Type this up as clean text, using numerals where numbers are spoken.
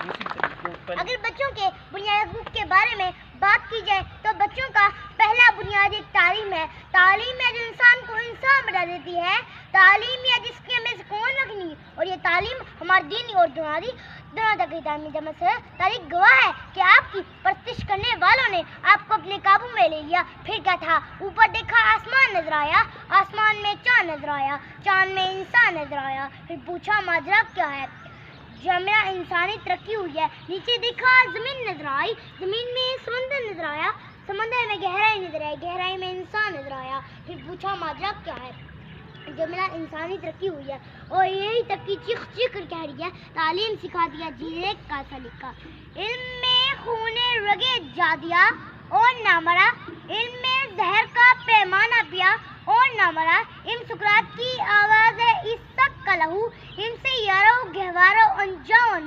اگر بچوں کے بنیادی حقوق کے بارے میں بات کی جائے تو بچوں کا پہلا بنیادی تعلیم ہے۔ تعلیم ہے جو انسان کو انسان بنا دیتی ہے، تعلیم ہے جس کے ہمیں سکون رکھنی، اور یہ تعلیم ہمارے دینی اور دنیاوی دونوں تک کی تعلیم جمع سے تاریخ گواہ ہے کہ آپ کی پرستش کرنے والوں نے آپ کو اپنے قابو میں لے لیا۔ پھر کیا تھا؟ اوپر دیکھا آسمان نظر آیا، آسمان میں چاند نظر آیا، چاند میں انسان نظر آیا، پھر پوچھا ماجرا کیا ہے؟ جامعہ انسانی ترقی ہوئی ہے۔ نیچے دیکھا زمین نظر آئی، زمین میں سمندر نظر آیا، سمندر میں گہرائی نظر آئی، گہرائی میں انسان نظر آیا، پھر پوچھا ماجرا کیا ہے؟ جامعہ انسانی ترقی ہوئی ہے، اور یہی ترقی چیخ چیخ کر کہہ رہی ہے، تعلیم سکھا دیا جینے کا سلیقہ۔ علم میں خون رگے جا دیا اور نہ مرا، علم میں زہر کا پیمانہ پیا اور نہ مرا، علم سقراط کی آواز ہے اس سب کا لہو، علم سے یارو گہوارو انجان